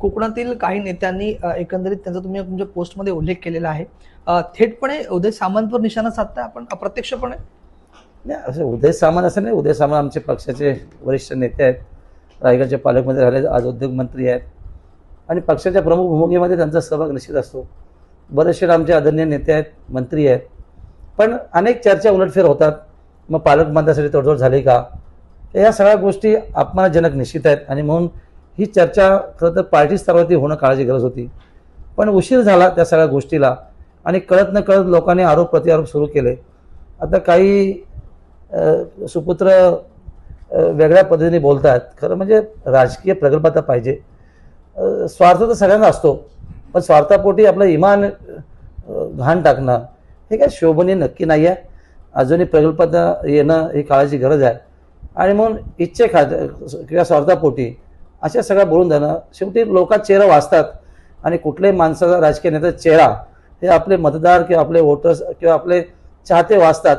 कोकणातील काही नेत्यांनी एकंदरीत त्यांचा तुम्ही तुमच्या पोस्टमध्ये उल्लेख केलेला आहे. थेटपणे उदय सामंतवर निशाणा साधताय आपण अप्रत्यक्षपणे? नाही, असं उदय सामंत असं नाही. उदय सामंत आमचे पक्षाचे वरिष्ठ नेते आहेत, रायगडचे पालकमंत्री झाले, आज उद्योगमंत्री आहेत आणि पक्षाच्या प्रमुख भूमिकेमध्ये त्यांचा सहभाग निश्चित असतो. बरेचसे आमचे आदरणीय नेते आहेत, मंत्री आहेत, पण अनेक चर्चा उलटफेर होतात. मग पालकमंत्र्यासाठी तडजोड झाली का, या सगळ्या गोष्टी अपमानजनक निश्चित आहेत आणि म्हणून ही चर्चा खरं तर पार्टी स्तरावरती होणं काळाची गरज होती. पण उशीर झाला त्या सगळ्या गोष्टीला आणि कळत न कळत लोकांनी आरोप प्रत्यारोप सुरू केले. आता काही सुपुत्र वेगळ्या पद्धतीने बोलतात. खरं म्हणजे राजकीय प्रगल्भता पाहिजे. स्वार्थ तर सगळ्यांना असतो, पण स्वार्थापोटी आपलं इमान घाण टाकणं हे काय शोभनीय नक्की नाही आहे. अजूनही प्रगल्भता येणं ही काळाची गरज आहे आणि म्हणून किंवा स्वार्थापोटी अशा सगळ्या बोलून जाणं, शेवटी लोकात चेहरा वाचतात आणि कुठल्याही माणसाचा राजकीय नेत्याचा चेहरा हे आपले मतदार किंवा आपले वोटर्स किंवा आपले चाहते वाचतात.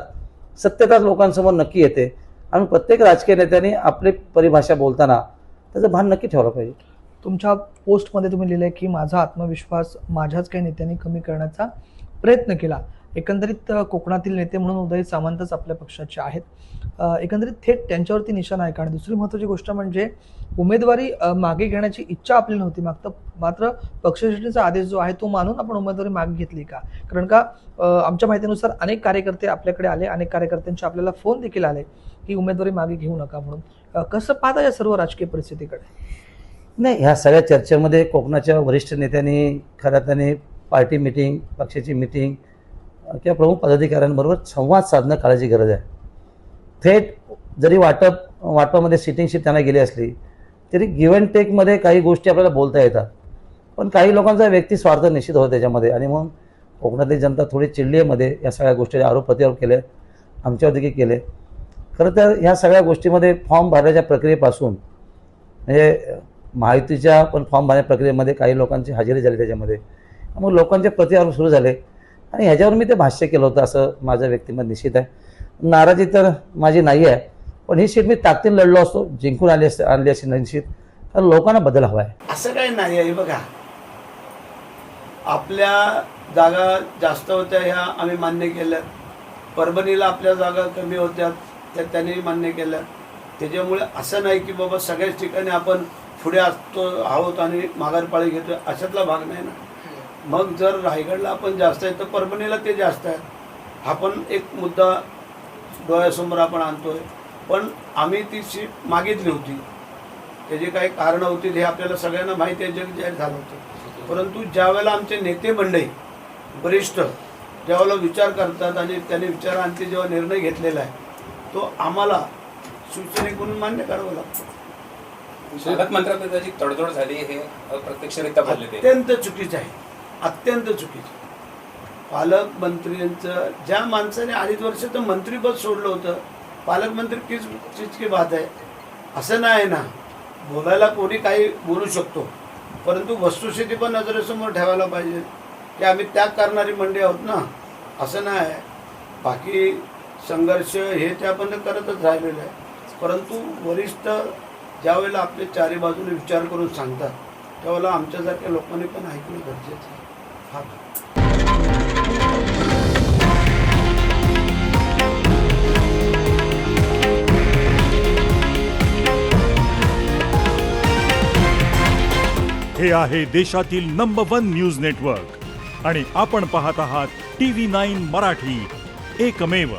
सत्यताच लोकांसमोर नक्की येते आणि प्रत्येक राजकीय नेत्याने आपली परिभाषा बोलताना त्याचं भान नक्की ठेवलं पाहिजे. तुमच्या पोस्टमध्ये तुम्ही लिहिलंय की माझा आत्मविश्वास माझ्याच काही नेत्यांनी कमी करण्याचा प्रयत्न केला. एकंदरीत कोकणातील नेते म्हणून उदय सामंतच आपल्या पक्षाचे आहेत. एकंदरीत थेट त्यांच्यावरती निशाणा आहे. आणि दुसरी महत्त्वाची गोष्ट म्हणजे उमेदवारी मागे घेण्याची इच्छा आपली नव्हती, मात्र पक्षश्रेष्ठीचा आदेश जो आहे तो मानून आपण उमेदवारी मागे घेतली का? कारण का आमच्या माहितीनुसार अनेक कार्यकर्ते आपल्याकडे आले, अनेक कार्यकर्त्यांचे आपल्याला फोन देखील आले की उमेदवारी मागे घेऊ नका म्हणून. कसं पाहता या सर्व राजकीय परिस्थितीकडे? नाही, ह्या सगळ्या चर्चेमध्ये कोकणाच्या वरिष्ठ नेत्यांनी खऱ्या अर्थाने पार्टी मिटिंग, पक्षाची मिटिंग किंवा प्रमुख पदाधिकाऱ्यांबरोबर संवाद साधणं काळाची गरज आहे. थेट जरी वाटपामध्ये सिटिंगशी त्यांना गेली असली तरी गिव्ह अँड टेकमध्ये काही गोष्टी आपल्याला बोलता येतात. पण काही लोकांचा व्यक्ती स्वार्थ निश्चित होतो त्याच्यामध्ये आणि म्हणून कोकणातली जनता थोडी चिडलीमध्ये या सगळ्या गोष्टी आरोप प्रत्यारोप केले, आमच्यावर देखील केले. खरं तर ह्या सगळ्या गोष्टीमध्ये फॉर्म भरण्याच्या प्रक्रियेपासून म्हणजे माहितीच्या पण फॉर्म भरण्याच्या प्रक्रियेमध्ये काही लोकांची हजेरी झाली त्याच्यामध्ये. मग लोकांचे प्रत्यारोप सुरू झाले आणि ह्याच्यावर मी ते भाष्य केलं होतं असं माझं व्यक्तिमत निश्चित आहे. नाराजी तर माझी नाही आहे, पण ही सीट मी ताकदीने लढलो असतो, जिंकून आणली अशी निश्चित. कारण लोकांना बदल हवा आहे. असं काही नाही आहे. बघा, आपल्या जागा जास्त होत्या ह्या आम्ही मान्य केल्या. परभणीला आपल्या जागा कमी होत्या त्या त्यांनी मान्य केल्या. त्याच्यामुळे असं नाही की बाबा सगळ्याच ठिकाणी आपण पुढे असतो आहोत आणि माघारपाळी घेतो, अशातला भाग नाही ना. मग जर रायगडला आपण जास्त आहे तर परभणीला ते जास्त आहे. हा पण एक मुद्दा डोळ्यासमोर आपण आणतोय. पण आम्ही ती सीट मागितली होती, त्याची काही कारणं होती हे आपल्याला सगळ्यांना माहिती आहे, जग जाहीर झालं होतं. परंतु ज्यावेळेला आमचे नेते मंडळी वरिष्ठ ज्यावेळेला विचार करतात आणि त्यांनी विचारांती जेव्हा निर्णय घेतलेला आहे तो आम्हाला शिवसेनेकडून मान्य करावा लागतो. पालकमंत्र्यांची तडजोड झाली हे अप्रत्यक्षरित्या बोलले ते अत्यंत चुकीचं आहे, अत्यंत चुकीचं. पालकमंत्र्यांचं ज्या माणसाने 2.5 वर्ष तर मंत्रीपद सोडलं होतं, पालकमंत्री किस चीज की बात आहे? असं नाही ना, बोलायला कोणी काही बोलू शकतो, परंतु वस्तुस्थिती पण नजरेसमोर ठेवायला पाहिजे की आम्ही त्याग करणारी मंडळी आहोत ना. असं नाही आहे. बाकी संघर्ष हे ते आपण करतच राहिलेलं आहे. परंतु वरिष्ठ ज्यावेळेला आपले चारी बाजूने विचार करून सांगतात त्यावेळेला आमच्यासारख्या लोकांनी पण ऐकणं गरजेचं आहे. हे आहे देशातील नंबर 1 न्यूज नेटवर्क आणि आपण पाहत आहात TV9 मराठी, एकमेव.